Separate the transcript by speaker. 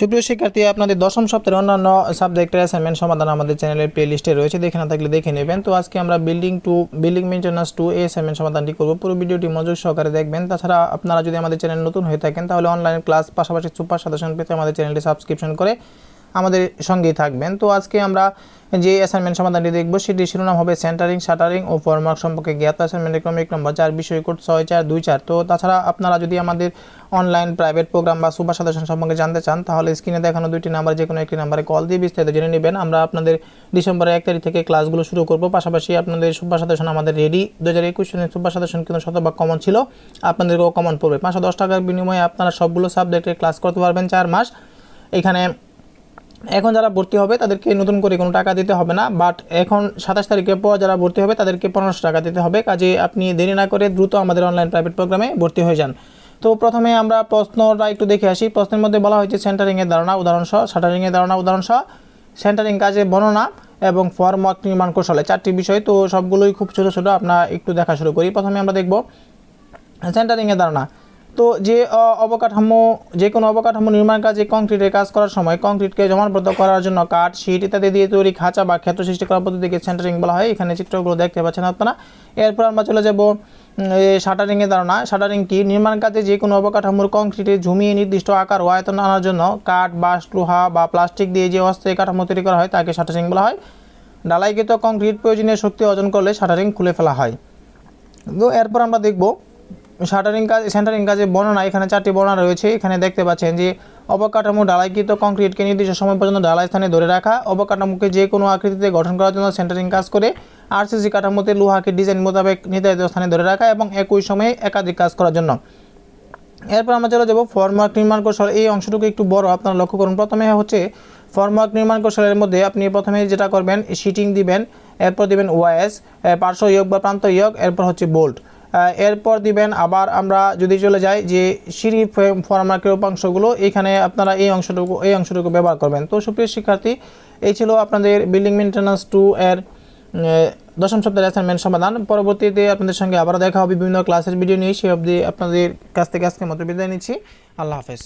Speaker 1: সুপ্রিয় শিক্ষার্থী, আপনাদের দশম সপ্তাহের অন্যান্য সাবজেক্টের অ্যাসাইনমেন্ট সমাধান আমাদের চ্যানেলের প্লে লিস্টে রয়েছে, দেখে না থাকলে দেখে নেবেন। তো আজকে আমরা বিল্ডিং মেইনটেন্যান্স 2 এই অ্যাসাইনমেন্ট সমাধানটি করব। পুরো ভিডিওটি মনোযোগ সহকারে দেখবেন। তাছাড়া আপনারা যদি আমাদের চ্যানেল নতুন হয়ে থাকেন তাহলে অনলাইন ক্লাস পাশাপাশি সুপার সাজেশন পেতে আমাদের চ্যানেলটি সাবস্ক্রিপশন করে আমাদের সঙ্গেই থাকবেন। তো আজকে আমরা যে অ্যাসাইনমেন্ট সমাধানটি দেখব সেটির শিরোনাম হবে সেন্টারিং, শাটারিং ও ফরমার্ক সম্পর্কে জ্ঞাত। অ্যাসাইনমেন্টের ক্রমিক নম্বর 4, বিষয় কোড 6424। তো তাছাড়া আপনারা যদি আমাদের অনলাইন প্রাইভেট প্রোগ্রাম বা সুপার সাজেশন সম্পর্কে জানতে চান তাহলে স্ক্রিনে দেখানো দুইটি নাম্বার যে কোনো একটি নাম্বারে কল দিয়ে বিস্তারিত জেনে নেবেন। আমরা আপনাদের ডিসেম্বরের 1 তারিখ থেকে ক্লাসগুলো শুরু করব। পাশাপাশি আপনাদের সুপার সাজেশন আমাদের রেডি। 2021 সালের সুপার সাজেশন কিন্তু শতভাগ কমন ছিল, আপনাদেরকেও কমন পড়বে। 510 টাকার বিনিময়ে আপনারা সবগুলো সাবজেক্টের ক্লাস করতে পারবেন 4 মাস। এখানে এখন যারা ভর্তি হবে তাদেরকে নতুন করে কোনো টাকা দিতে হবে না, বাট এখন 27 তারিখের পর যারা ভর্তি হবে তাদেরকে 1500 টাকা দিতে হবে। কাজে আপনি দেরি না করে দ্রুত আমাদের অনলাইন প্রাইভেট প্রোগ্রামে ভর্তি হয়ে যান। তো প্রথমে আমরা প্রশ্নটা একটু দেখে আসি। প্রশ্নের মধ্যে বলা হয়েছে সেন্টারিংয়ের ধারণা উদাহরণসহ, শাটারিংয়ের ধারণা উদাহরণসহ, সেন্টারিং কাজে বর্ণনা এবং ফরমার্ক নির্মাণ কৌশলে, 4টি বিষয়। তো সবগুলোই খুব ছোটো ছোটো, আমরা একটু দেখা শুরু করি। প্রথমে আমরা দেখব সেন্টারিংয়ের ধারণা। তো যে কোনো অবকাঠামো নির্মাণ কাজে কংক্রিটের কাজ করার সময় কংক্রিটকে জমাটবদ্ধ করার জন্য কাঠ, শীট ইত্যাদি দিয়ে তৈরি খাঁচা বা ক্ষেত্র সৃষ্টি করার পদ্ধতিকে সেন্টারিং বলা হয়। এখানে চিত্রগুলো দেখতে পাচ্ছেন আপনারা। এরপর আমরা চলে যাব শাটারিংয়ের ধারণা। শাটারিং কি? নির্মাণ কাজে যে কোনো অবকাঠামোর কংক্রিটে ঝুমিয়ে নির্দিষ্ট আকার ও আয়তন আনার জন্য কাঠ, বাঁশ, লোহা বা প্লাস্টিক দিয়ে যে অস্থায়ী কাঠামো তৈরি করা হয় তাকে শাটারিং বলা হয়। ঢালাইকৃত কংক্রিট প্রয়োজনীয় শক্তি অর্জন করলে শাটারিং খুলে ফেলা হয়। তো এরপর আমরা দেখব সেন্টারিং কাজে বর্ণনা। এখানে 4টি বর্ণনা রয়েছে। এখানে দেখতে পাচ্ছেন যে অবকাঠামো ঢালাইকৃত কংক্রিটকে নির্দিষ্ট সময় পর্যন্ত ঢালাই স্থানে ধরে রাখা, অবকাঠামোকে যে কোনো আকৃতিতে গঠন করার জন্য সেন্টারিং কাজ করে, আরসিসি কাঠামোতে লোহাকে ডিজাইন মোতাবেক নির্ধারিত স্থানে ধরে রাখা এবং একই সময়ে একাধিক কাজ করার জন্য। এরপর আমরা চলে যাব ফরমার্ক নির্মাণ কৌশল। এই অংশটুকু একটু বড়, আপনারা লক্ষ্য করুন। প্রথমে হচ্ছে ফরমার্ক নির্মাণ কৌশলের মধ্যে আপনি প্রথমে যেটা করবেন শিটিং দিবেন, এরপর দিবেন ওয়াইএস পার্শ্ব ইয়োগ বা প্রান্ত ইয়োগ, এরপর হচ্ছে বোল্ট, এরপর দিবেন। আবার আমরা যদি চলে যাই যে সিঁড়ি ফরমার্কের উপাংশগুলো, এখানে আপনারা এই অংশটুকু ব্যবহার করবেন। তো সুপ্রিয় শিক্ষার্থী, এই ছিল আপনাদের বিল্ডিং মেইনটেন্যান্স 2 এর দশম সপ্তাহের অ্যাসাইনমেন্ট সমাধান। পরবর্তীতে আপনাদের সঙ্গে আবার দেখা হবে বিভিন্ন ক্লাসের ভিডিও নিয়ে। সে অবধি আপনাদের কাছ থেকে আজকের মতো বিদায় নিচ্ছি। আল্লাহ হাফেজ।